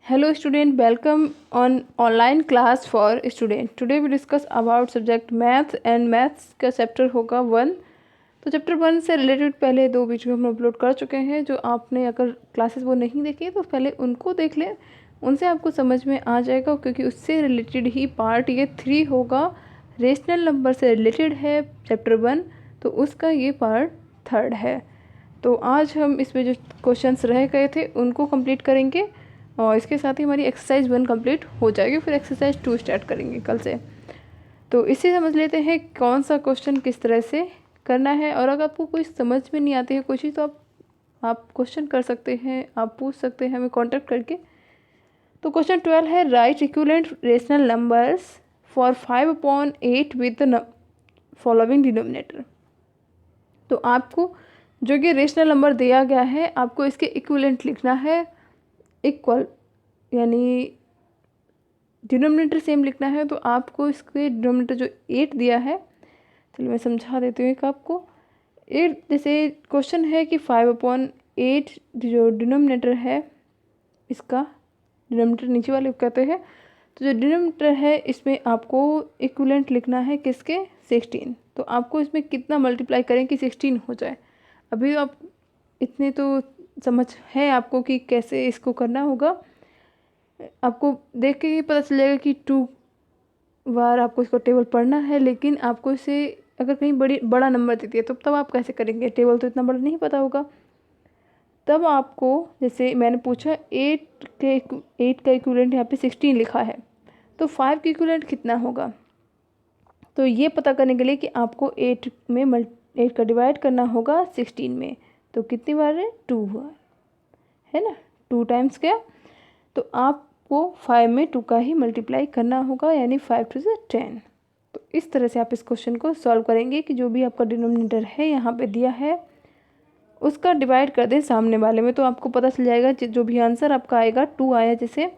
Hello student, welcome on online class for student. Today we discuss about subject math and maths का chapter होगा 1। तो chapter 1 से related पहले 2 video हम upload कर चुके हैं। जो आपने अगर क्लासेस वो नहीं देखी तो पहले उनको देख लें, उनसे आपको समझ में आ जाएगा, क्योंकि उससे रिलेटेड ही पार्ट ये 3 होगा। रेशनल नंबर से रिलेटेड है चैप्टर 1, तो उसका ये पार्ट 3 है। तो आज हम इसमें जो क्वेश्चंस रह गए थे उनको कंप्लीट करेंगे और इसके साथ ही हमारी एक्सरसाइज 1 कंप्लीट हो जाएगी। फिर एक्सरसाइज 2 स्टार्ट करेंगे कल से। तो इसे समझ लेते हैं कौन सा क्वेश्चन किस तरह से करना है। और अगर आपको कोई समझ में नहीं आती है कोई चीज़, तो आप क्वेश्चन कर सकते हैं, आप पूछ सकते हैं हमें कॉन्टेक्ट करके। तो क्वेश्चन 12 है, right equivalent rational numbers for 5/8 with the following denominator. तो आपको जो कि रेशनल नंबर दिया गया है, आपको इसके इक्विवेलेंट लिखना है, इक्वल यानी डिनोमिनेटर सेम लिखना है। तो आपको इसके डिनोमिनेटर जो 8 दिया है, चलिए मैं समझा देती हूँ एक आपको। 8 जैसे क्वेश्चन है कि 5/8 जो डिनोमिनेटर है, इसका डिनोमिनेटर नीचे वाले को कहते हैं। तो जो डिनोमिनेटर है इसमें आपको इक्विवेलेंट लिखना है किसके, 16। तो आपको इसमें कितना मल्टीप्लाई करें कि 16 हो जाए। अभी तो आप इतने तो समझ है आपको कि कैसे इसको करना होगा। आपको देख के ही पता चल जाएगा कि 2 बार आपको इसको टेबल पढ़ना है, लेकिन आपको इसे अगर कहीं बड़ा नंबर देती है तो तब आप कैसे करेंगे। टेबल तो इतना बड़ा नहीं पता होगा। तब आपको, जैसे मैंने पूछा 8 का इक्विवेलेंट यहाँ पे 16 लिखा है, तो 5 का इक्विवेलेंट कितना होगा। तो ये पता करने के लिए कि आपको 8 का डिवाइड करना होगा 16 में। तो कितनी बार है, 2 बार है ना, 2 टाइम्स क्या। तो आपको 5 में 2 का ही मल्टीप्लाई करना होगा, यानी 5 2 से 10। तो इस तरह से आप इस क्वेश्चन को सॉल्व करेंगे कि जो भी आपका डिनोमिनेटर है यहाँ पे दिया है उसका डिवाइड कर दें सामने वाले में। तो आपको पता चल जाएगा जो भी आंसर आपका आएगा, 2 आया जैसे,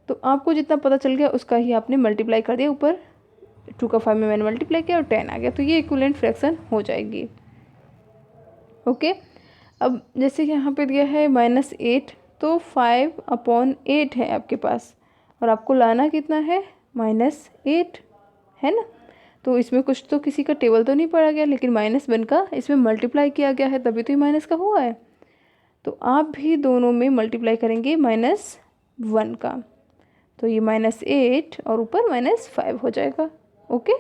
तो आपको जितना पता चल गया उसका ही आपने मल्टीप्लाई कर दिया। ऊपर 2 का 5 में मैंने मल्टीप्लाई किया और 10 आ गया, तो ये इक्विवेलेंट फ्रैक्शन हो जाएगी। ओके, अब जैसे यहाँ पे दिया है -8, तो 5/8 है आपके पास, और आपको लाना कितना है, -8 है ना। तो इसमें कुछ तो किसी का टेबल तो नहीं पड़ा गया, लेकिन -1 का इसमें मल्टीप्लाई किया गया है, तभी तो ये माइनस का हुआ है। तो आप भी दोनों में मल्टीप्लाई करेंगे -1 का, तो ये -8 और ऊपर -5 हो जाएगा। ओके,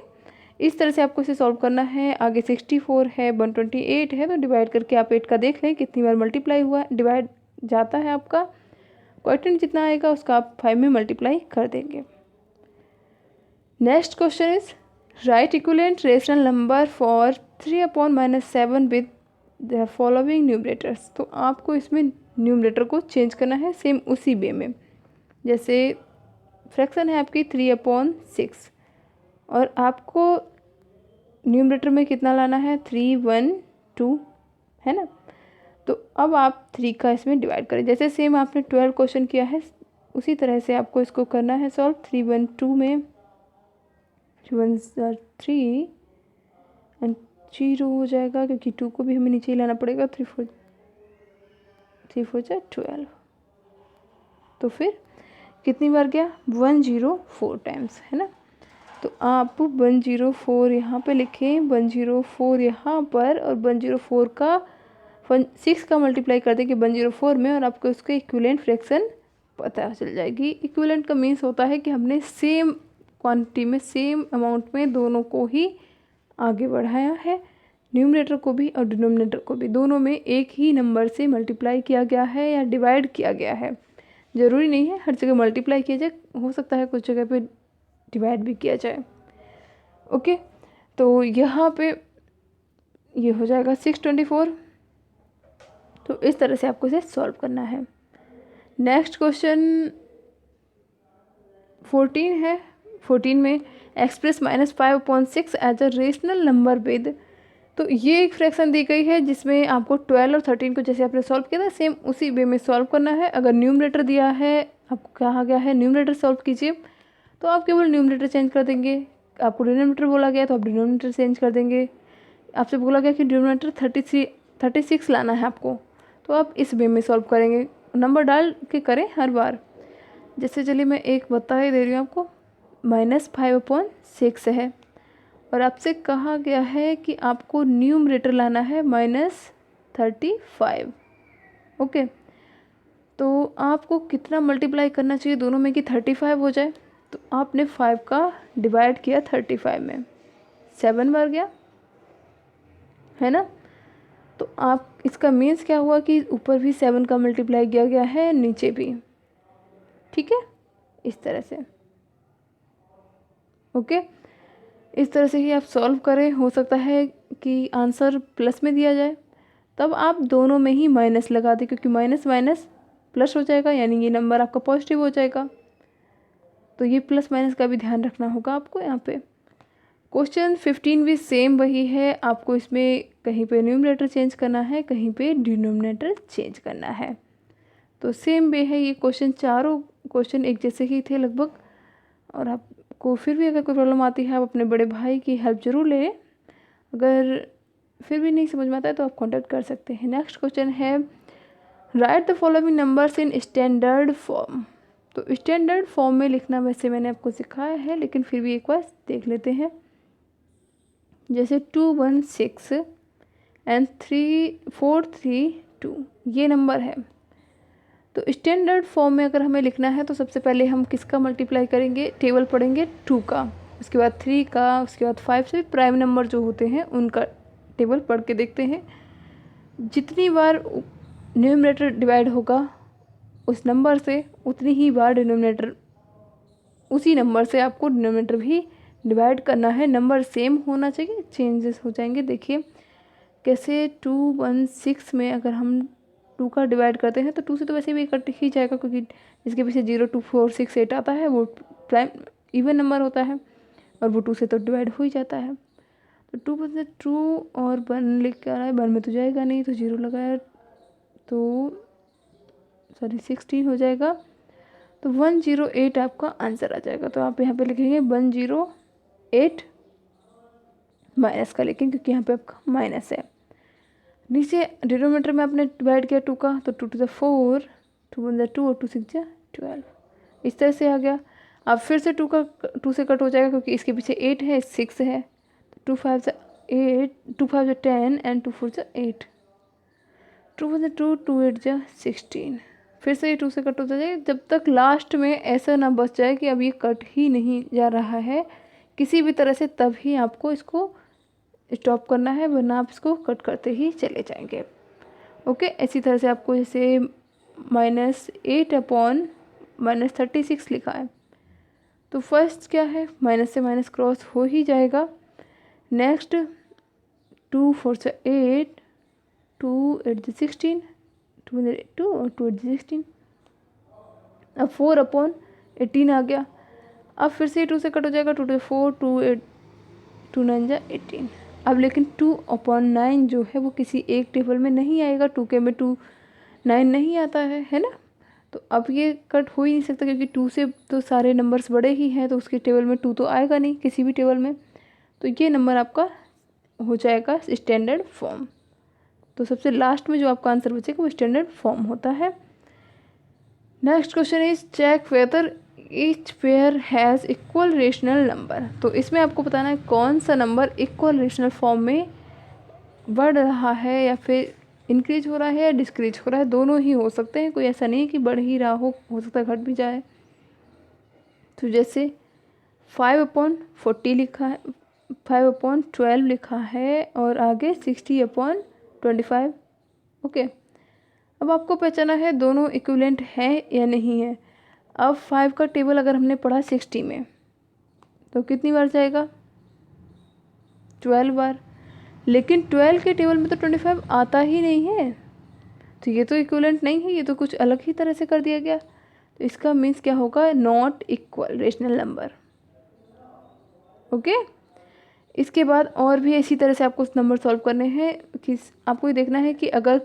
इस तरह से आपको इसे सॉल्व करना है। आगे 64 है, 128 है, तो डिवाइड करके आप 8 का देख लें कितनी बार मल्टीप्लाई हुआ, डिवाइड जाता है आपका। क्वोटिएंट जितना आएगा उसका आप 5 में मल्टीप्लाई कर देंगे। Next question is, right equivalent rational number for 3/-7 with the following numerators. तो आपको इसमें न्यूमरेटर को चेंज करना है सेम उसी वे में। जैसे फ्रैक्शन है आपकी 3/6, और आपको न्यूमरेटर में कितना लाना है, 3 1 2 है ना। तो अब आप 3 का इसमें डिवाइड करें, जैसे सेम आपने 12 क्वेश्चन किया है उसी तरह से आपको इसको करना है सॉल्व। 3 1 2 में 3 1 3 एंड 0 हो जाएगा, क्योंकि 2 को भी हमें नीचे ही लाना पड़ेगा। 3 4 12। तो फिर कितनी बार गया, 104 टाइम्स है ना। तो आप 104 यहाँ पे लिखें, 104 यहाँ पर, और 104 का 6 का मल्टीप्लाई कर देंगे 104 में, और आपको उसके इक्विवेलेंट फ्रैक्शन पता चल जाएगी। इक्विवेलेंट का मीन्स होता है कि हमने सेम क्वांटिटी में, सेम अमाउंट में दोनों को ही आगे बढ़ाया है। न्यूमरेटर को भी और डिनोमिनेटर को भी, दोनों में एक ही नंबर से मल्टीप्लाई किया गया है या डिवाइड किया गया है। ज़रूरी नहीं है हर जगह मल्टीप्लाई किया जाए, हो सकता है कुछ जगह पे डिवाइड भी किया जाए। ओके, तो यहाँ पे ये हो जाएगा 624। तो इस तरह से आपको इसे सॉल्व करना है। नेक्स्ट क्वेश्चन 14 है। 14 में express -5/6 as a rational number with. तो ये एक फ्रैक्शन दी गई है जिसमें आपको 12 और 13 को जैसे आपने सॉल्व किया था सेम उसी वे में सॉल्व करना है। अगर न्यूमरेटर दिया है, आपको कहा गया है न्यूमरेटर सॉल्व कीजिए, तो आप केवल न्यूमरेटर चेंज कर देंगे। आपको डिनोमिनेटर बोला गया तो आप डिनोमिनेटर चेंज कर देंगे। आपसे बोला गया कि डिनोमिनेटर 36 लाना है आपको, तो आप इस वे में सॉल्व करेंगे। नंबर डाल के करें हर बार। जैसे चलिए मैं एक बता ही दे रही हूँ आपको, -5/6 है और आपसे कहा गया है कि आपको न्यूमरेटर लाना है -35। ओके, तो आपको कितना मल्टीप्लाई करना चाहिए दोनों में कि 35 हो जाए? तो आपने 5 का डिवाइड किया 35 में, 7 बार गया, है ना। तो आप इसका मीन्स क्या हुआ कि ऊपर भी 7 का मल्टीप्लाई किया गया है, नीचे भी, ठीक है, इस तरह से। ओके, इस तरह से ही आप सॉल्व करें। हो सकता है कि आंसर प्लस में दिया जाए, तब आप दोनों में ही माइनस लगा दें, क्योंकि माइनस माइनस प्लस हो जाएगा, यानी ये नंबर आपका पॉजिटिव हो जाएगा। तो ये प्लस माइनस का भी ध्यान रखना होगा आपको यहाँ पे। क्वेश्चन 15 भी सेम वही है, आपको इसमें कहीं पे न्यूमरेटर चेंज करना है, कहीं पे डिनोमिनेटर चेंज करना है। तो सेम वे है, ये क्वेश्चन चारों क्वेश्चन एक जैसे ही थे लगभग। और आपको फिर भी अगर कोई प्रॉब्लम आती है, आप अपने बड़े भाई की हेल्प ज़रूर लें। अगर फिर भी नहीं समझ में आता है तो आप कॉन्टैक्ट कर सकते हैं। नेक्स्ट क्वेश्चन है, right the following numbers in standard form. तो स्टैंडर्ड फॉर्म में लिखना वैसे मैंने आपको सिखाया है, लेकिन फिर भी एक बार देख लेते हैं। जैसे 216 एंड 3432 ये नंबर है। तो स्टैंडर्ड फॉर्म में अगर हमें लिखना है तो सबसे पहले हम किसका मल्टीप्लाई करेंगे? टेबल पढ़ेंगे 2 का, उसके बाद 3 का, उसके बाद 5 से प्राइम नंबर जो होते हैं उनका टेबल पढ़ के देखते हैं। जितनी बार न्यूमरेटर डिवाइड होगा उस नंबर से, उतनी ही बार डिनोमिनेटर, उसी नंबर से आपको डिनोमिनेटर भी डिवाइड करना है। नंबर सेम होना चाहिए, चेंजेस हो जाएंगे। देखिए कैसे, 216 में अगर हम 2 का डिवाइड करते हैं तो 2 से तो वैसे भी कट ही जाएगा, क्योंकि इसके पीछे 0 2 4 6 8 आता है, वो प्राइम इवन नंबर होता है और वो 2 से तो डिवाइड हो ही जाता है। तो 2 बजे 2 और 1 लिख कर आया है, 1 में तो जाएगा नहीं, तो 0 लगाया तो 16 हो जाएगा। तो 108 आपका आंसर आ जाएगा। तो आप यहाँ पे लिखेंगे 108 माइनस का लिखेंगे, क्योंकि यहाँ पे आपका माइनस है। नीचे डिनोमिनेटर में आपने डिवाइड किया 2 का, तो 2 to the 4, 2 1 2 और 2 6 12, इस तरह से आ गया। अब फिर से 2 का 2 से कट हो जाएगा, क्योंकि इसके पीछे 8 है, 6 है। 2 5 8, 2 5 10 एंड 2 4 8, 2 1 2, 2 8 16। फिर से ये 2 से कट होता जाए, जब तक लास्ट में ऐसा ना बच जाए कि अब ये कट ही नहीं जा रहा है किसी भी तरह से, तब ही आपको इसको स्टॉप करना है, वरना आप इसको कट करते ही चले जाएंगे। ओके, इसी तरह से आपको जैसे -8/-36 लिखा है, तो फर्स्ट क्या है, माइनस से माइनस क्रॉस हो ही जाएगा। नेक्स्ट 2 4 8, 2 8 16, 2 8 2 और 2 8 16। अब 4/18 आ गया। अब फिर से 2 से कट हो जाएगा, 2 to 4, 2 8 2 9 18। अब लेकिन 2/9 जो है वो किसी एक टेबल में नहीं आएगा, 2 में 2 9 नहीं आता है ना। तो अब ये कट हो ही नहीं सकता, क्योंकि 2 से तो सारे नंबर्स बड़े ही हैं, तो उसके टेबल में 2 तो आएगा नहीं किसी भी टेबल में। तो ये नंबर आपका हो जाएगा स्टैंडर्ड फॉर्म। तो सबसे लास्ट में जो आपका आंसर बचेगा वो स्टैंडर्ड फॉर्म होता है। Next question is check whether each pair has equal rational number. तो इसमें आपको बताना है कौन सा नंबर इक्वल रेशनल फॉर्म में बढ़ रहा है, या फिर इंक्रीज हो रहा है या डिस्क्रीज हो रहा है। दोनों ही हो सकते हैं, कोई ऐसा नहीं है कि बढ़ ही रहा हो सकता है घट भी जाए। तो जैसे 5/40 लिखा है, 5/12 लिखा है, और आगे 60/25। ओके, अब आपको पहचाना है दोनों इक्विवेलेंट है या नहीं है। अब 5 का टेबल अगर हमने पढ़ा 60 में, तो कितनी बार जाएगा? 12 बार। लेकिन 12 के टेबल में तो 25 आता ही नहीं है, तो ये तो इक्विवेलेंट नहीं है, ये तो कुछ अलग ही तरह से कर दिया गया। तो इसका मीन्स क्या होगा? Not equal rational number. Okay, इसके बाद और भी इसी तरह से आपको नंबर सॉल्व करने हैं। कि आपको ये देखना है कि अगर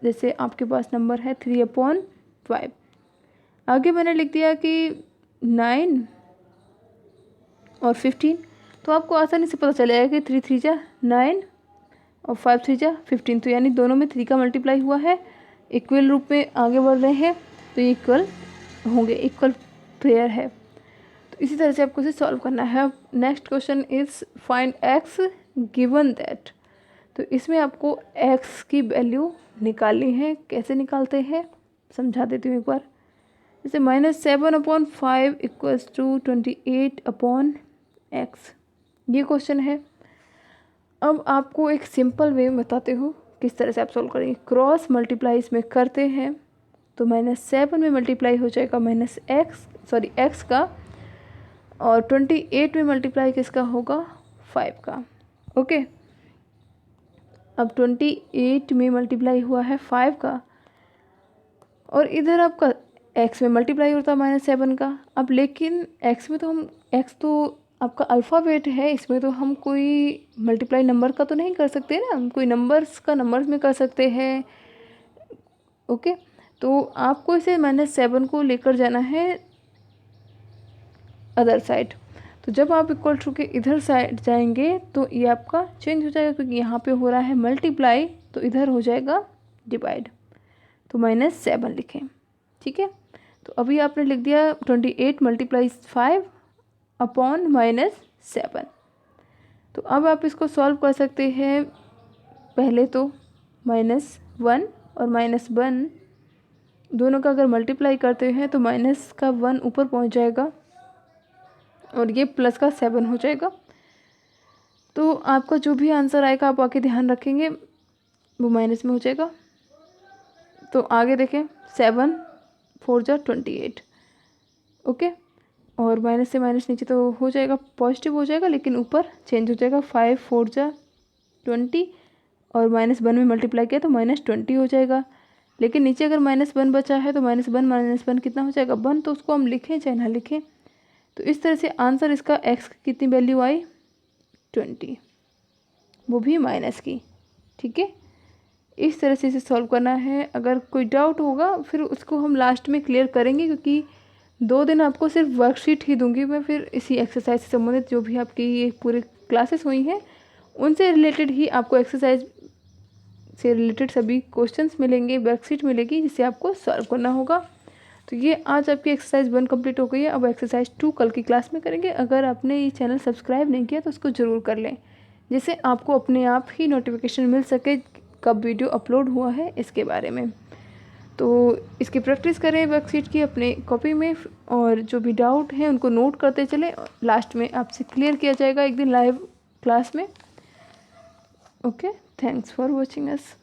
जैसे आपके पास नंबर है 3/5, आगे मैंने लिख दिया कि 9 और 15, तो आपको आसानी से पता चल जाएगा कि 3 3 9 और 5 3 15। तो यानी दोनों में 3 का मल्टीप्लाई हुआ है, इक्वल रूप में आगे बढ़ रहे हैं, तो ये इक्वल होंगे, इक्वल पेयर है। तो इसी तरह से आपको इसे सॉल्व करना है। Next question is find x given that. तो इसमें आपको एक्स की वैल्यू निकालनी है। कैसे निकालते हैं समझा देती हूँ एक बार। जैसे -7/5 इक्वल्स टू 28/x, ये क्वेश्चन है। अब आपको एक सिंपल वे बताते हो किस तरह से आप सॉल्व करेंगे। क्रॉस मल्टीप्लाई इसमें करते हैं तो -7 में मल्टीप्लाई हो जाएगा एक्स का, और 28 में मल्टीप्लाई किसका होगा, 5 का। ओके, अब 28 में मल्टीप्लाई हुआ है 5 का, और इधर आपका x में मल्टीप्लाई होता है -7 का। अब लेकिन x में तो हम x तो आपका अल्फ़ाबेट है, इसमें तो हम कोई मल्टीप्लाई नंबर का तो नहीं कर सकते ना, हम कोई नंबर्स का नंबर्स में कर सकते हैं। ओके, तो आपको इसे -7 को लेकर जाना है अदर साइड। तो जब आप इक्वल टू के इधर साइड जाएंगे तो ये आपका चेंज हो जाएगा, क्योंकि यहाँ पे हो रहा है मल्टीप्लाई, तो इधर हो जाएगा डिवाइड। तो -7 लिखें, ठीक है। तो अभी आपने लिख दिया 28 × 5 अपॉन -7। तो अब आप इसको सॉल्व कर सकते हैं। पहले तो -1 और -1 दोनों का अगर मल्टीप्लाई करते हैं तो माइनस का 1 ऊपर पहुंच जाएगा और ये प्लस का 7 हो जाएगा। तो आपका जो भी आंसर आएगा आप आके ध्यान रखेंगे वो माइनस में हो जाएगा। तो आगे देखें, 7 4 जा 28। ओके, और माइनस से माइनस नीचे तो हो जाएगा, पॉजिटिव हो जाएगा, लेकिन ऊपर चेंज हो जाएगा। 5 4 जा 20 और -1 में मल्टीप्लाई किया तो -20 हो जाएगा। लेकिन नीचे अगर -1 बचा है तो -1 कितना हो जाएगा, 1। तो उसको हम लिखें चाहे ना लिखें। तो इस तरह से आंसर इसका x की कितनी वैल्यू आई, 20, वो भी माइनस की। ठीक है, इस तरह से इसे सॉल्व करना है। अगर कोई डाउट होगा फिर उसको हम लास्ट में क्लियर करेंगे, क्योंकि 2 दिन आपको सिर्फ वर्कशीट ही दूंगी मैं। फिर इसी एक्सरसाइज से संबंधित जो भी आपकी ये पूरी क्लासेस हुई हैं उनसे रिलेटेड ही आपको एक्सरसाइज से रिलेटेड सभी क्वेश्चंस मिलेंगे, वर्कशीट मिलेगी जिसे आपको सॉल्व करना होगा। तो ये आज आपकी एक्सरसाइज 1 कंप्लीट हो गई है। अब एक्सरसाइज 2 कल की क्लास में करेंगे। अगर आपने ये चैनल सब्सक्राइब नहीं किया तो उसको ज़रूर कर लें, जिससे आपको अपने आप ही नोटिफिकेशन मिल सके कब वीडियो अपलोड हुआ है इसके बारे में। तो इसकी प्रैक्टिस करें वर्कशीट की अपने कॉपी में, और जो भी डाउट हैं उनको नोट करते चलें। लास्ट में आपसे क्लियर किया जाएगा एक दिन लाइव क्लास में। Okay, thanks for watching us.